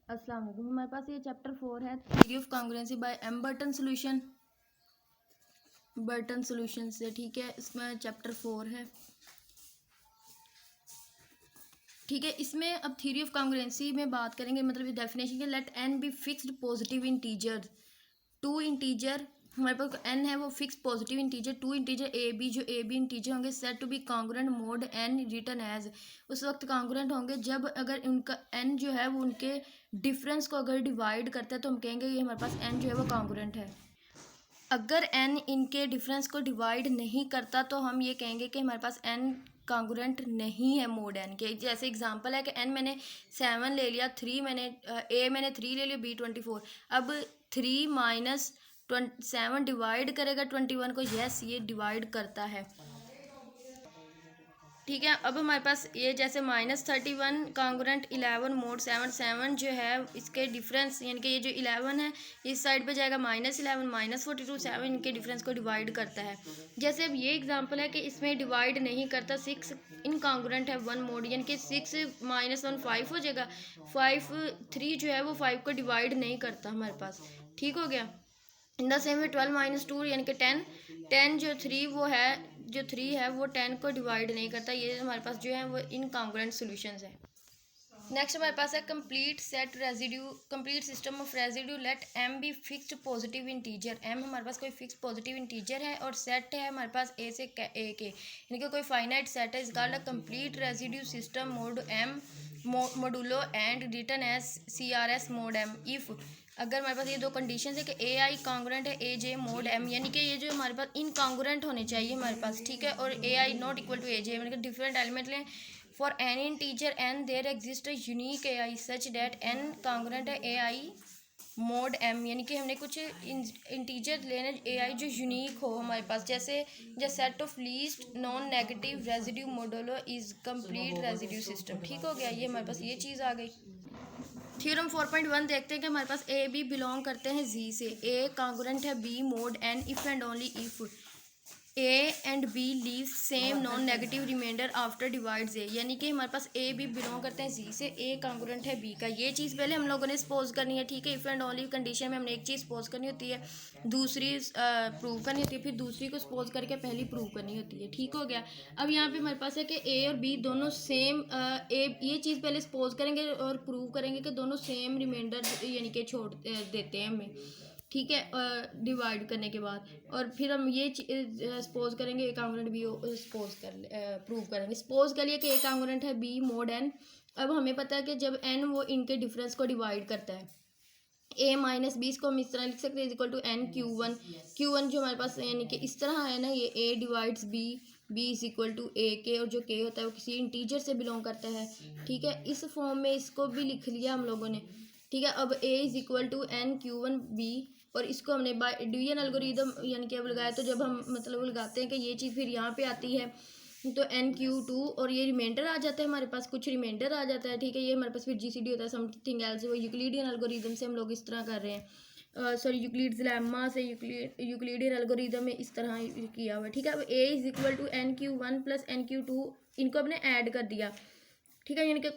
अस्सलाम वालेकुम। हमारे पास ये चैप्टर 4 है, theory of congruency by M Burton solution से। ठीक है, इसमें चैप्टर 4 है। ठीक है, इसमें अब थ्योरी ऑफ कॉन्ग्रुएंसी में बात करेंगे, मतलब डेफिनेशन के let N be fixed positive integer, two integer हमारे पास एन है वो fix positive integer, two integer A B, जो ए बी इंटीजर होंगे said to be congruent mod N written as, उस वक्त कॉन्ग्रुएंट होंगे जब अगर उनका एन जो है वो उनके डिफरेंस को अगर डिवाइड करता है तो हम कहेंगे ये हमारे पास एन जो है वो कॉन्ग्रुएंट है। अगर एन इनके डिफरेंस को डिवाइड नहीं करता तो हम ये कहेंगे कि हमारे पास एन कॉन्ग्रुएंट नहीं है मोड एन के। जैसे एग्जांपल है कि एन मैंने 7 ले लिया, ए मैंने 3 ले लिया, बी 24। अब 3 माइनस 7 डिवाइड करेगा 21 को, यस ये डिवाइड करता है। ठीक है, अब हमारे पास ये जैसे -31 कॉन्ग्रुएंट 11 मोड 7, 7 जो है इसके डिफरेंस यानी कि ये जो 11 है इस साइड पे जाएगा -11 -42, 7 इनके डिफरेंस को डिवाइड करता है। जैसे अब ये एग्जांपल है कि इसमें डिवाइड नहीं करता, 6 इनकॉन्ग्रुएंट है 1 मोड, यानी कि 6 -1 5 हो जाएगा। 5 3 जो है वो 5 को डिवाइड नहीं करता हमारे पास। ठीक हो गया। इन द सेम वे 12 - 2 यानी कि 10, 10 जो 3 है वो 10 को डिवाइड नहीं करता। ये हमारे पास जो है वो इनकॉन्ग्रुएंट सॉल्यूशंस है। नेक्स्ट हमारे पास है complete system of residue let M be fixed positive integer. M हमारे पास कोई फिक्स पॉजिटिव इंटीजर है और सेट है हमारे पास ए से ए के, यानी कि कोई फाइनाइट सेट है। इसका complete residue system mod M modulo and written as CRS mod M if, अगर हमारे पास ये दो कंडीशन है कि ए आई कॉन्ग्रुएंट है ए जे मोड एम, यानी कि ये जो हमारे पास इनकॉन्ग्रुएंट होने चाहिए हमारे पास। ठीक है, और A I not equal to A J, यानी कि डिफरेंट एलिमेंट लें for any integer N there exist unique A I such that N congruent है ए आई मोड एम, यानी कि हमने कुछ इंटीजर लेने ए आई जो यूनिक हो हमारे पास। जैसे set of least non negative residue modulo is complete residue system. ठीक हो गया, ये हमारे पास ये चीज़ आ गई। थ्योरम 4.1 देखते हैं कि हमारे पास ए बी बिलोंग करते हैं जी से। ए कॉन्ग्रुएंट है B mod n if and only if a and b leave same non negative remainder after divides a, यानी कि हमारे पास ए बी बिलोंग करते हैं जी से, ए कॉन्ग्रुएंट है बी का। ये चीज़ पहले हम लोगों ने सपोज करनी है। ठीक है, इफ एंड ओनली कंडीशन में हमने एक चीज़ सपोज करनी होती है, दूसरी प्रूव करनी होती है, फिर दूसरी को सपोज करके पहली प्रूव करनी होती है। ठीक हो गया। अब यहाँ पे हमारे पास है कि ए और बी दोनों सेम, ये चीज़ पहले सपोज करेंगे और प्रूव करेंगे कि दोनों सेम रिमाइंडर यानी कि छोड़ देते हैं हमें। ठीक है, डिवाइड करने के बाद, और फिर हम ये सपोज करेंगे ए कॉन्ग्रुएंट बी सपोज प्रूव करेंगे। सपोज कर लिए कि ए कॉन्ग्रुएंट है बी मोड एन। अब हमें पता है कि जब एन वो इनके डिफरेंस को डिवाइड करता है, ए माइनस बी, इसको हम इस तरह लिख सकते हैं इक्वल टू एन Q1 जो हमारे पास यानी कि इस तरह है ना, ये a divides b is equal to a k, और जो के होता है वो किसी इंटीजर से बिलोंग करता है। ठीक है, इस फॉर्म में इसको भी लिख लिया हम लोगों ने। ठीक है, अब a is equal to n Q1 b, और इसको हमने बाय डिवीजन एल्गोरिदम यानी कि अब लगाया, तो जब हम मतलब लगाते हैं कि ये चीज़ फिर यहाँ पे आती है तो NQ2, और ये रिमाइंडर आ जाता है हमारे पास, कुछ रिमाइंडर आ जाता है। ठीक है, ये हमारे पास फिर GCD होता है, समथिंग एल्स। वो यूक्लिडियन एल्गोरिदम से हम लोग इस तरह कर रहे हैं, सॉरी यूक्लिड्स लेम्मा से यूक्लिडियन एल्गोरिदम में इस तरह किया हुआ है। ठीक है, अब a is equal to NQ1 plus NQ2, इनको हमने ऐड कर दिया। ठीक है, यानी कि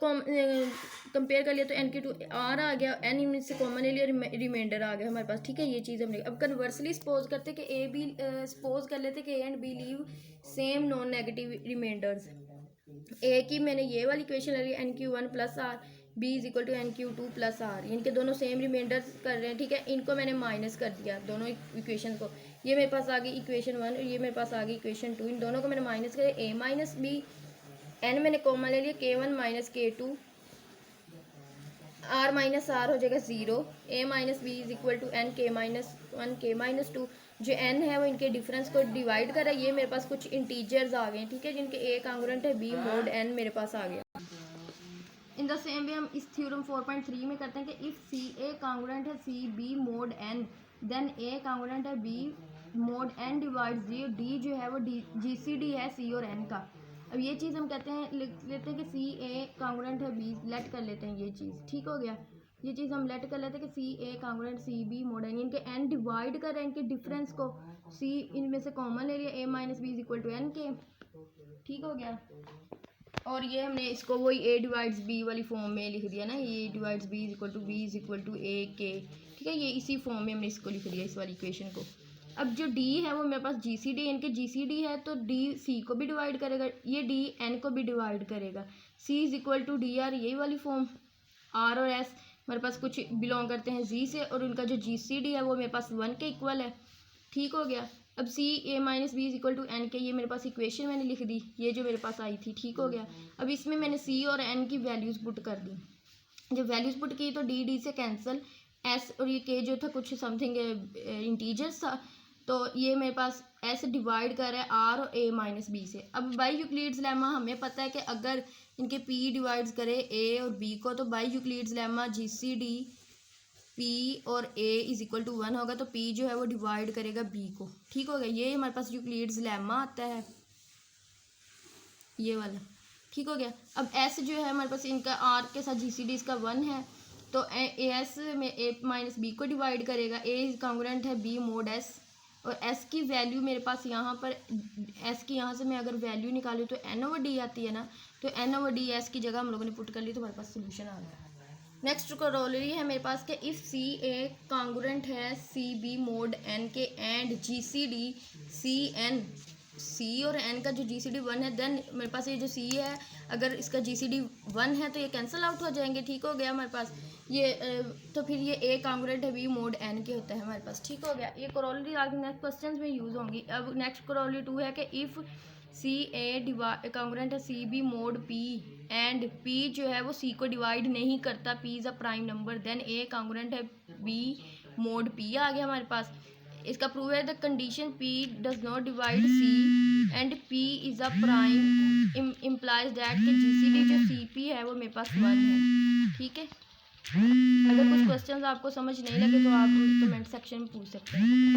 कंपेयर कर लिया तो NQ2 आर आ गया, एन यूनिट से कॉमन ले लिया, रिमाइंडर आ गया हमारे पास। ठीक है, ये चीज़ हमने। अब कन्वर्सली सपोज करते कि ए बी सपोज कर लेते कि a and b leave same non negative remainders. A की मैंने ये वाली इक्वेशन ले ली NQ1 plus r, b is equal to NQ2 plus r, इनके दोनों सेम रिमाइंडर्स कर रहे हैं। ठीक है, इनको मैंने माइनस कर दिया दोनों इक्वेशन को। ये मेरे पास आ गई इक्वेशन 1 और ये मेरे पास आ गई इक्वेशन 2, इन दोनों को मैंने माइनस किया। ए माइनस बी, एन मैंने कॉमन ले लिया, K1 minus K2, are minus are हो जाएगा 0, a minus b is equal to n K-1 K-2। जो एन है वो इनके डिफरेंस को डिवाइड कर रहा है। ये मेरे पास कुछ इंटीजर्स आ गए हैं। ठीक है, जिनके ए कॉन्ग्रुएंट है बी मोड एन मेरे पास आ गया। इन द सेम वे हम इस थ्योरम 4.3 में करते हैं कि इफ सी ए कॉन्ग्रुएंट है C B mod n, then a congruent है B mod n divide d, d जो है वो GCD है सी और एन का। अब ये चीज़ हम कहते हैं, लिख लेते हैं कि सी ए कॉन्ग्रुएंट है बी, लेट कर लेते हैं ये चीज़। ठीक हो गया, ये चीज़ हम लेट कर लेते हैं कि c a congruent c B mod n, इनके एन डिवाइड कर रहे हैं इनके डिफरेंस को, सी इनमें से कॉमन ले लिया, a minus b is equal to n k. ठीक हो गया। और ये हमने इसको वही ए डिवाइड्स बी वाली फॉर्म में लिख दिया ना, a divides b is equal to b is equal to a k, ठीक है। ये इसी फॉर्म में हमने इसको लिख दिया, इस वाली इक्वेशन को। अब जो डी है वो मेरे पास जी सी डी, इनके जी सी डी है तो डी सी को भी डिवाइड करेगा, ये डी एन को भी डिवाइड करेगा। C is equal to d r, यही वाली फॉर्म। आर और एस मेरे पास कुछ बिलोंग करते हैं जी से, और उनका जो जी सी डी है वो मेरे पास 1 के इक्वल है, ठीक हो गया। अब c a minus b is equal to n k, ये मेरे पास इक्वेशन मैंने लिख दी, ये जो मेरे पास आई थी, ठीक हो गया। अब इसमें मैंने सी और एन की वैल्यूज़ पुट कर दी। जब वैल्यूज़ पुट की तो डी डी से कैंसिल, एस और ये के जो था कुछ समथिंग इंटीजर्स था, तो ये मेरे पास एस डिवाइड कर रहा है आर और ए माइनस बी से। अब बाई यूक्लिड्स लेमा हमें पता है कि अगर इनके पी डिवाइड्स करे ए और बी को, तो by Euclid's lemma G C D P और ए इज इक्वल टू 1 होगा, तो पी जो है वो डिवाइड करेगा बी को, ठीक हो गया। ये हमारे पास यूक्लिड्स लेमा आता है, ये वाला, ठीक हो गया। अब एस जो है हमारे पास इनका आर के साथ जी सी डी इसका 1 है, तो ए एस में ए माइनस बी को डिवाइड करेगा, ए कांग्रुएंट है बी मोड एस, और एस की वैल्यू मेरे पास यहाँ पर, एस की यहाँ से मैं अगर वैल्यू निकालूँ तो एन ओवर डी आती है ना, तो एन ओवर डी एस की जगह हम लोगों ने पुट कर ली, तो हमारे पास सोल्यूशन आ गया। नेक्स्ट करोलरी है मेरे पास कि इफ़ सी ए कांग्रुएंट है सी बी मोड एन के and g C d c n, c और एन का जो जी सी डी 1 है, देन मेरे पास ये जो सी है अगर इसका जी सी डी 1 है तो ये कैंसिल आउट हो जाएंगे, ठीक हो गया हमारे पास ये। तो फिर ये ए कांग्रुएंट है बी मोड एन के होता है हमारे पास, ठीक हो गया। ये करोलरी आगे नेक्स्ट क्वेश्चन में यूज़ होंगी। अब नेक्स्ट करोलरी 2 है कि इफ़ सी ए कांग्रुएंट है C B mod P and P जो है वो सी को डिवाइड नहीं करता, P is a prime number, then A congruent है बी मोड पी आ गया हमारे पास। इसका प्रूव है the condition P does not divide C and P is a prime implies that कि जी सी डी जो सी पी है वो मेरे पास 1 है, ठीक है। अगर कुछ क्वेश्चंस आपको समझ नहीं लगे तो आप कमेंट सेक्शन में पूछ सकते हैं।